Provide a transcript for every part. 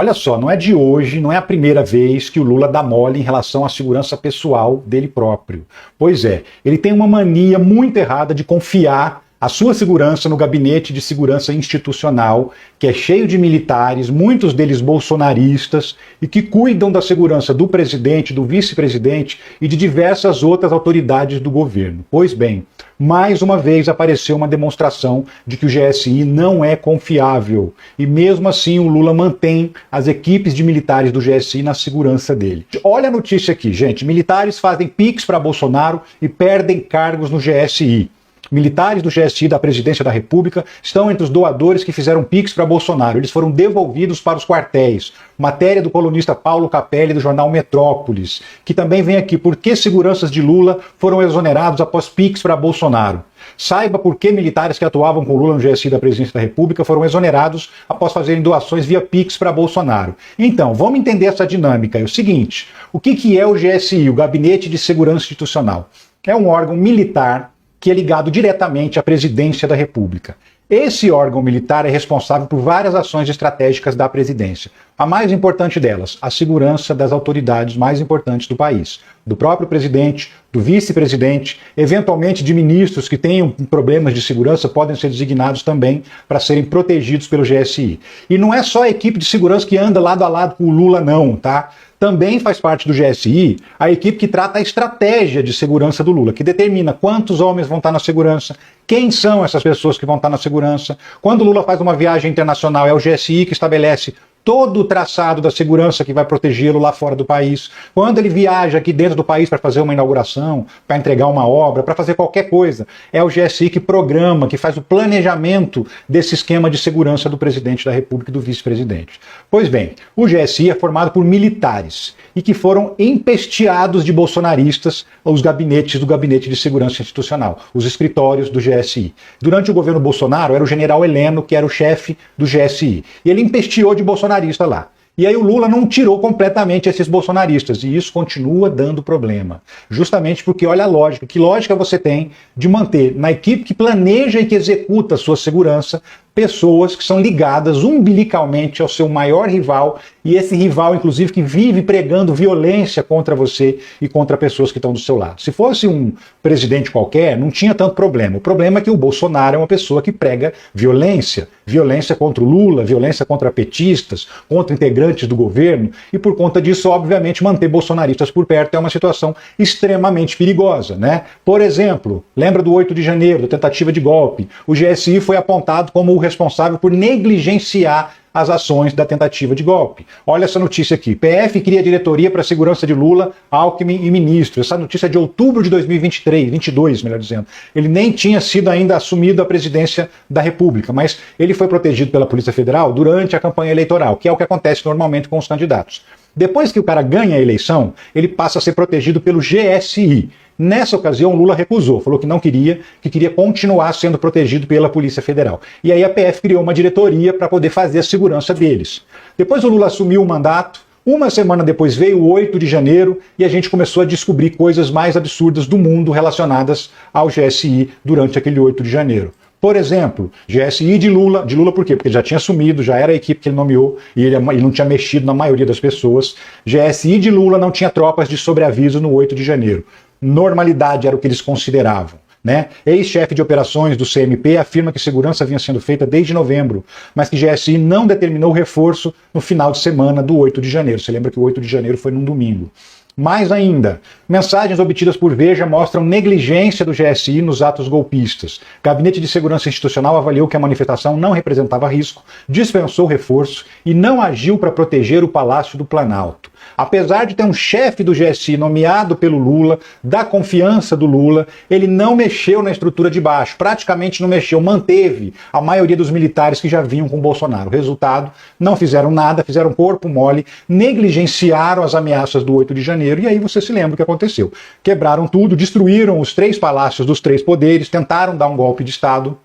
Olha só, não é de hoje, não é a primeira vez que o Lula dá mole em relação à segurança pessoal dele próprio. Pois é, ele tem uma mania muito errada de confiar a sua segurança no gabinete de segurança institucional, que é cheio de militares, muitos deles bolsonaristas, e que cuidam da segurança do presidente, do vice-presidente e de diversas outras autoridades do governo. Pois bem, mais uma vez apareceu uma demonstração de que o GSI não é confiável. E mesmo assim o Lula mantém as equipes de militares do GSI na segurança dele. Olha a notícia aqui, gente. Militares fazem pix para Bolsonaro e perdem cargos no GSI. Militares do GSI da Presidência da República estão entre os doadores que fizeram pix para Bolsonaro. Eles foram devolvidos para os quartéis. Matéria do colunista Paulo Capelli do jornal Metrópolis, que também vem aqui. Por que seguranças de Lula foram exonerados após pix para Bolsonaro? Saiba por que militares que atuavam com Lula no GSI da Presidência da República foram exonerados após fazerem doações via pix para Bolsonaro. Então, vamos entender essa dinâmica. É o seguinte, o que é o GSI, o Gabinete de Segurança Institucional? É um órgão militar que é ligado diretamente à Presidência da República. Esse órgão militar é responsável por várias ações estratégicas da presidência. A mais importante delas, a segurança das autoridades mais importantes do país. Do próprio presidente, do vice-presidente, eventualmente de ministros que tenham problemas de segurança podem ser designados também para serem protegidos pelo GSI. E não é só a equipe de segurança que anda lado a lado com o Lula não, tá? Também faz parte do GSI a equipe que trata a estratégia de segurança do Lula, que determina quantos homens vão estar na segurança, quem são essas pessoas que vão estar na segurança. Quando o Lula faz uma viagem internacional, é o GSI que estabelece todo o traçado da segurança que vai protegê-lo lá fora do país. Quando ele viaja aqui dentro do país para fazer uma inauguração, para entregar uma obra, para fazer qualquer coisa, é o GSI que programa, que faz o planejamento desse esquema de segurança do presidente da República e do vice-presidente. Pois bem, o GSI é formado por militares e que foram empesteados de bolsonaristas os gabinetes do Gabinete de Segurança Institucional, os escritórios do GSI. Durante o governo Bolsonaro, era o general Heleno que era o chefe do GSI. E ele empesteou de bolsonarista lá. E aí o Lula não tirou completamente esses bolsonaristas, e isso continua dando problema. Justamente porque, olha a lógica, que lógica você tem de manter na equipe que planeja e que executa a sua segurança pessoas que são ligadas umbilicalmente ao seu maior rival, e esse rival, inclusive, que vive pregando violência contra você e contra pessoas que estão do seu lado. Se fosse um presidente qualquer, não tinha tanto problema. O problema é que o Bolsonaro é uma pessoa que prega violência. Violência contra o Lula, violência contra petistas, contra integrantes do governo, e por conta disso, obviamente, manter bolsonaristas por perto é uma situação extremamente perigosa, né? Por exemplo, lembra do 8 de janeiro, da tentativa de golpe? O GSI foi apontado como o responsável por negligenciar as ações da tentativa de golpe. Olha essa notícia aqui. PF cria diretoria para a segurança de Lula, Alckmin e ministro. Essa notícia é de outubro de 2022, melhor dizendo. Ele nem tinha sido ainda assumido a presidência da República, mas ele foi protegido pela Polícia Federal durante a campanha eleitoral, que é o que acontece normalmente com os candidatos. Depois que o cara ganha a eleição, ele passa a ser protegido pelo GSI. Nessa ocasião, Lula recusou, falou que não queria, que queria continuar sendo protegido pela Polícia Federal. E aí a PF criou uma diretoria para poder fazer a segurança deles. Depois o Lula assumiu o mandato, uma semana depois veio o 8 de janeiro e a gente começou a descobrir coisas mais absurdas do mundo relacionadas ao GSI durante aquele 8 de janeiro. Por exemplo, GSI de Lula por quê? Porque ele já tinha assumido, já era a equipe que ele nomeou e ele não tinha mexido na maioria das pessoas. GSI de Lula não tinha tropas de sobreaviso no 8 de janeiro. Normalidade era o que eles consideravam, né? Ex-chefe de operações do CMP afirma que segurança vinha sendo feita desde novembro, mas que GSI não determinou reforço no final de semana do 8 de janeiro. Você lembra que o 8 de janeiro foi num domingo. Mais ainda, mensagens obtidas por Veja mostram negligência do GSI nos atos golpistas. Gabinete de Segurança Institucional avaliou que a manifestação não representava risco, dispensou reforço e não agiu para proteger o Palácio do Planalto. Apesar de ter um chefe do GSI nomeado pelo Lula, da confiança do Lula, ele não mexeu na estrutura de baixo, praticamente não mexeu, manteve a maioria dos militares que já vinham com Bolsonaro. Resultado, não fizeram nada, fizeram corpo mole, negligenciaram as ameaças do 8 de janeiro, e aí você se lembra o que aconteceu. Quebraram tudo, destruíram os 3 palácios dos 3 poderes, tentaram dar um golpe de Estado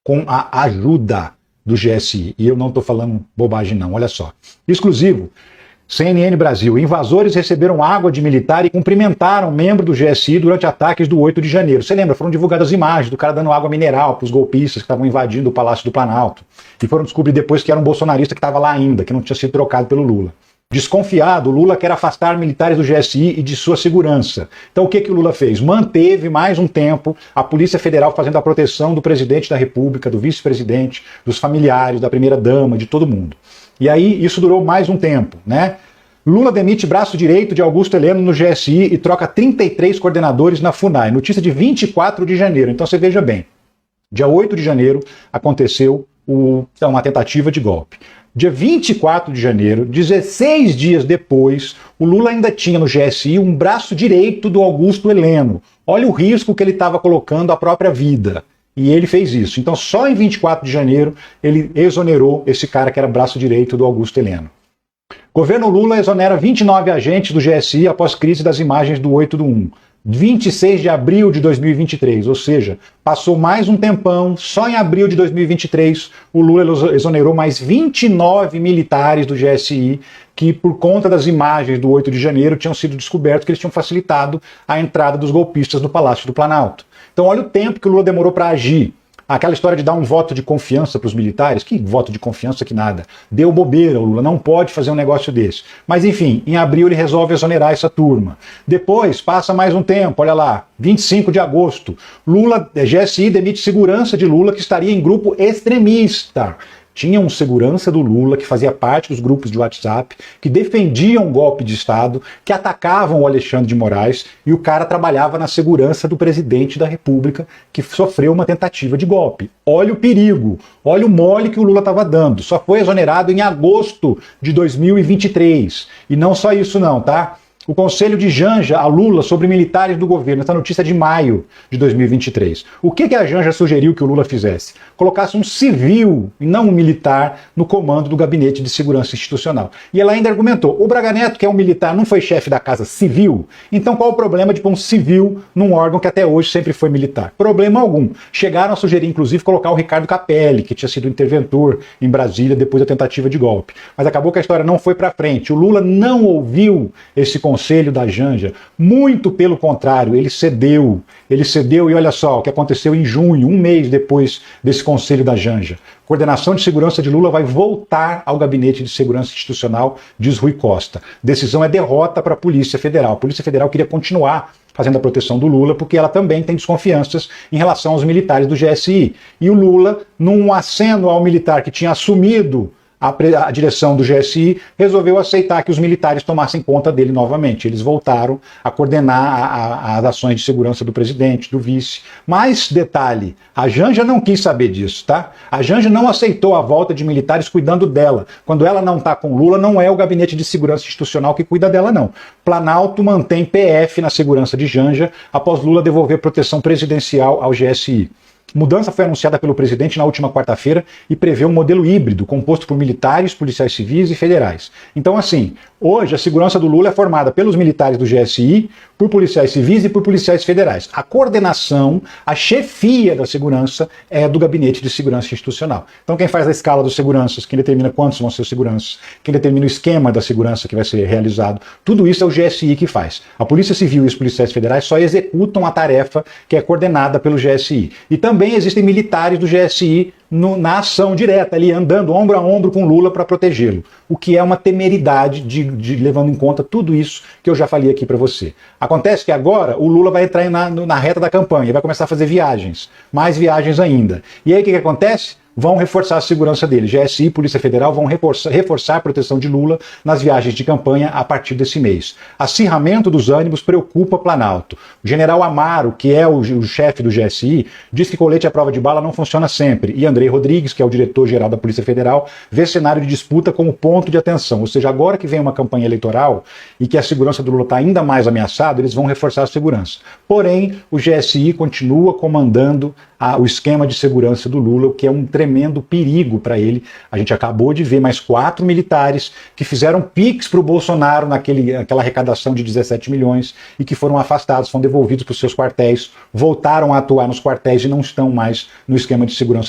com a ajuda do GSI. E eu não estou falando bobagem não, olha só. Exclusivo. CNN Brasil. Invasores receberam água de militar e cumprimentaram membro do GSI durante ataques do 8 de janeiro. Você lembra? Foram divulgadas imagens do cara dando água mineral para os golpistas que estavam invadindo o Palácio do Planalto. E foram descobrir depois que era um bolsonarista que estava lá ainda, que não tinha sido trocado pelo Lula. Desconfiado, o Lula quer afastar militares do GSI e de sua segurança. Então o que o Lula fez? Manteve mais um tempo a Polícia Federal fazendo a proteção do presidente da República, do vice-presidente, dos familiares, da primeira-dama, de todo mundo. E aí isso durou mais um tempo, né? Lula demite braço direito de Augusto Heleno no GSI e troca 33 coordenadores na FUNAI. Notícia de 24 de janeiro. Então você veja bem, dia 8 de janeiro aconteceu uma tentativa de golpe. Dia 24 de janeiro, 16 dias depois, o Lula ainda tinha no GSI um braço direito do Augusto Heleno. Olha o risco que ele estava colocando à própria vida. E ele fez isso. Então só em 24 de janeiro ele exonerou esse cara que era braço direito do Augusto Heleno. Governo Lula exonera 29 agentes do GSI após crise das imagens do 8/1. 26 de abril de 2023, ou seja, passou mais um tempão, só em abril de 2023 o Lula exonerou mais 29 militares do GSI que, por conta das imagens do 8 de janeiro, tinham sido descobertos que eles tinham facilitado a entrada dos golpistas no Palácio do Planalto. Então olha o tempo que o Lula demorou para agir. Aquela história de dar um voto de confiança para os militares, que voto de confiança que nada. Deu bobeira, o Lula não pode fazer um negócio desse. Mas enfim, em abril ele resolve exonerar essa turma. Depois, passa mais um tempo, olha lá, 25 de agosto, GSI demite segurança de Lula que estaria em grupo extremista. Tinha um segurança do Lula que fazia parte dos grupos de WhatsApp, que defendiam o golpe de Estado, que atacavam o Alexandre de Moraes, e o cara trabalhava na segurança do presidente da República, que sofreu uma tentativa de golpe. Olha o perigo, olha o mole que o Lula estava dando. Só foi exonerado em agosto de 2023. E não só isso não, tá? O conselho de Janja a Lula sobre militares do governo, essa notícia é de maio de 2023. O que a Janja sugeriu que o Lula fizesse? Colocasse um civil, e não um militar, no comando do Gabinete de Segurança Institucional. E ela ainda argumentou, o Braga Neto, que é um militar, não foi chefe da Casa Civil? Então qual o problema de pôr um civil num órgão que até hoje sempre foi militar? Problema algum. Chegaram a sugerir, inclusive, colocar o Ricardo Capelli, que tinha sido interventor em Brasília depois da tentativa de golpe. Mas acabou que a história não foi para frente. O Lula não ouviu esse conselho da Janja, muito pelo contrário, ele cedeu e olha só o que aconteceu em junho, um mês depois desse conselho da Janja. Coordenação de segurança de Lula vai voltar ao Gabinete de Segurança Institucional, diz Rui Costa. Decisão é derrota para a Polícia Federal. A Polícia Federal queria continuar fazendo a proteção do Lula, porque ela também tem desconfianças em relação aos militares do GSI. E o Lula, num aceno ao militar que tinha assumido a direção do GSI, resolveu aceitar que os militares tomassem conta dele novamente. Eles voltaram a coordenar as ações de segurança do presidente, do vice. Mas, detalhe, a Janja não quis saber disso, tá? A Janja não aceitou a volta de militares cuidando dela. Quando ela não está com Lula, não é o Gabinete de Segurança Institucional que cuida dela, não. Planalto mantém PF na segurança de Janja após Lula devolver proteção presidencial ao GSI. Mudança foi anunciada pelo presidente na última quarta-feira e prevê um modelo híbrido, composto por militares, policiais civis e federais. Então, assim, hoje a segurança do Lula é formada pelos militares do GSI, por policiais civis e por policiais federais. A coordenação, a chefia da segurança é do Gabinete de Segurança Institucional. Então, quem faz a escala dos seguranças, quem determina quantos vão ser os seguranças, quem determina o esquema da segurança que vai ser realizado, tudo isso é o GSI que faz. A Polícia Civil e os policiais federais só executam a tarefa que é coordenada pelo GSI. E também existem militares do GSI na ação direta, ali andando ombro a ombro com Lula para protegê-lo. O que é uma temeridade levando em conta tudo isso que eu já falei aqui para você. Acontece que agora o Lula vai entrar na reta da campanha, vai começar a fazer viagens, mais viagens ainda. E aí o que acontece? Vão reforçar a segurança dele. GSI e Polícia Federal vão reforçar a proteção de Lula nas viagens de campanha a partir desse mês. Acirramento dos ânimos preocupa Planalto. O general Amaro, que é o chefe do GSI, diz que colete à prova de bala não funciona sempre. E Andrei Rodrigues, que é o diretor-geral da Polícia Federal, vê cenário de disputa como ponto de atenção. Ou seja, agora que vem uma campanha eleitoral e que a segurança do Lula está ainda mais ameaçada, eles vão reforçar a segurança. Porém, o GSI continua comandando o esquema de segurança do Lula, o que é um tremendo perigo para ele. A gente acabou de ver mais 4 militares que fizeram pix para o Bolsonaro naquela arrecadação de 17 milhões e que foram afastados, foram devolvidos para os seus quartéis, voltaram a atuar nos quartéis e não estão mais no esquema de segurança